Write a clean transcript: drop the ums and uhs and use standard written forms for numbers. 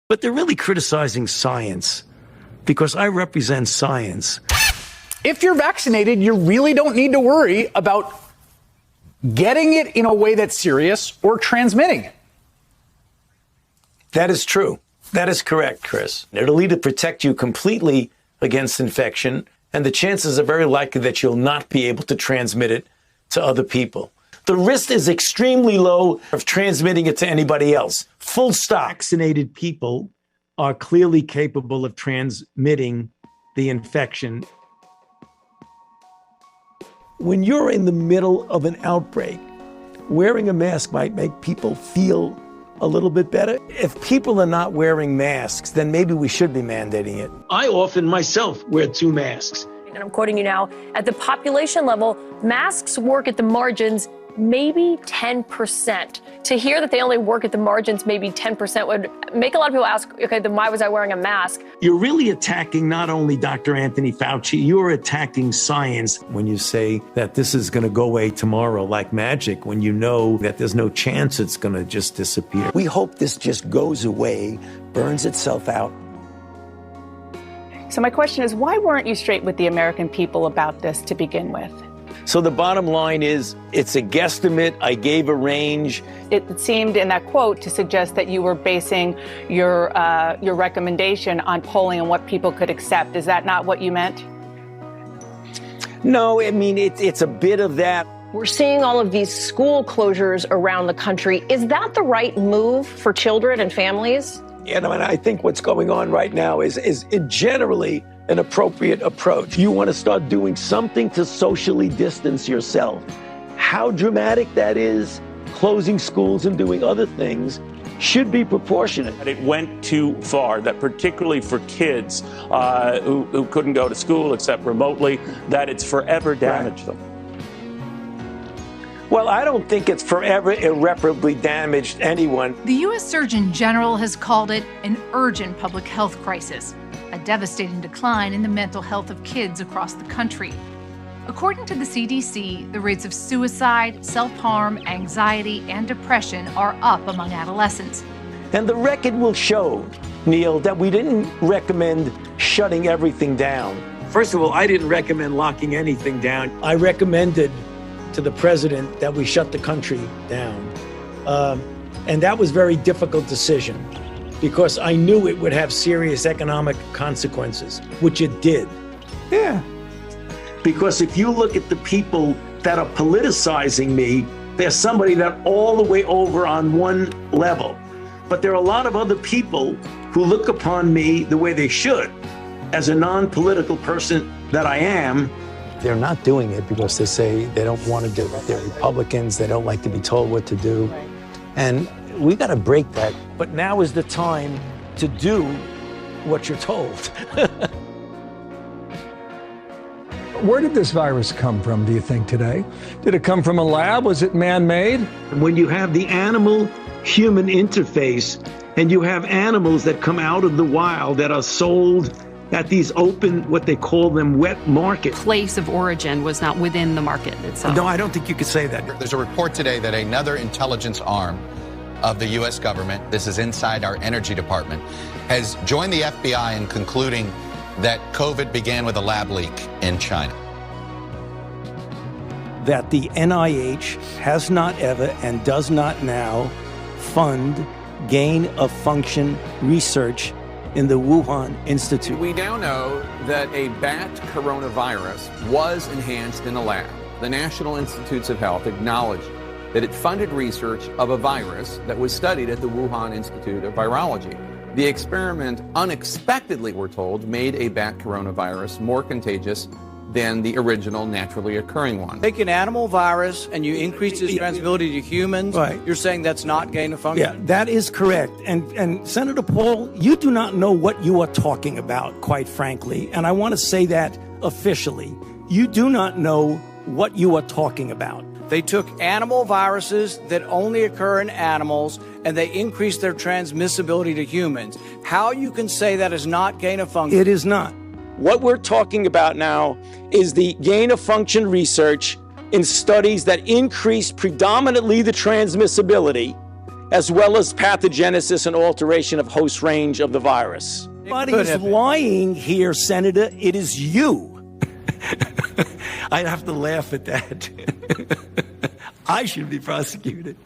But they're really criticizing science because I represent science. If you're vaccinated, you really don't need to worry about getting it in a way that's serious or transmitting it. That is true. That is correct, Chris. It'll either protect you completely against infection, and the chances are very likely that you'll not be able to transmit it to other people. The risk is extremely low of transmitting it to anybody else. Full stop. Vaccinated people are clearly capable of transmitting the infection. When you're in the middle of an outbreak, wearing a mask might make people feel a little bit better. If people are not wearing masks, then maybe we should be mandating it. I often myself wear 2 masks. And I'm quoting you now, at the population level, masks work at the margins, maybe 10%. To hear that they only work at the margins, maybe 10%, would make a lot of people ask, okay, then why was I wearing a mask? You're really attacking not only Dr. Anthony Fauci, you're attacking science when you say that this is going to go away tomorrow like magic, when you know that there's no chance it's going to just disappear. We hope this just goes away, burns itself out. So my question is, why weren't you straight with the American people about this to begin with? So the bottom line is, it's a guesstimate. I gave a range. It seemed in that quote to suggest that you were basing your recommendation on polling and what people could accept. Is that not what you meant? No, I mean, it's a bit of that. We're seeing all of these school closures around the country. Is that the right move for children and families? And I think what's going on right now is generally an appropriate approach. You want to start doing something to socially distance yourself. How dramatic that is, closing schools and doing other things, should be proportionate. It went too far, that particularly for kids who couldn't go to school except remotely, that it's forever damaged them. Well, I don't think it's forever irreparably damaged anyone. The U.S. Surgeon General has called it an urgent public health crisis, a devastating decline in the mental health of kids across the country. According to the CDC, the rates of suicide, self-harm, anxiety, and depression are up among adolescents. And the record will show, Neil, that we didn't recommend shutting everything down. First of all, I didn't recommend locking anything down. I recommended to the president that we shut the country down. And that was a very difficult decision because I knew it would have serious economic consequences, which it did. Yeah. Because if you look at the people that are politicizing me, there's somebody that all the way over on one level. But there are a lot of other people who look upon me the way they should, as a non-political person that I am. They're not doing it because they say they don't want to do it. They're Republicans. They don't like to be told what to do. And we got to break that. But now is the time to do what you're told. Where did this virus come from, do you think, today? Did it come from a lab? Was it man-made? When you have the animal-human interface and you have animals that come out of the wild that are sold at these open, what they call them, wet markets. Place of origin was not within the market itself. No, I don't think you could say that. There's a report today that another intelligence arm of the U.S. government, this is inside our energy department, has joined the FBI in concluding that COVID began with a lab leak in China. That the NIH has not ever and does not now fund gain-of-function research in the Wuhan Institute. We now know that a bat coronavirus was enhanced in a lab. The National Institutes of Health acknowledged that it funded research of a virus that was studied at the Wuhan Institute of Virology. The experiment unexpectedly, we're told, made a bat coronavirus more contagious than the original naturally occurring one. Take an animal virus and you increase its transmissibility to humans. Right. You're saying that's not gain of function? Yeah, that is correct. And Senator Paul, you do not know what you are talking about, quite frankly. And I want to say that officially. You do not know what you are talking about. They took animal viruses that only occur in animals and they increased their transmissibility to humans. How you can say that is not gain of function? It is not. What we're talking about now is the gain-of-function research in studies that increase predominantly the transmissibility as well as pathogenesis and alteration of host range of the virus. Nobody's lying here, Senator. It is you. I'd have to laugh at that. I should be prosecuted.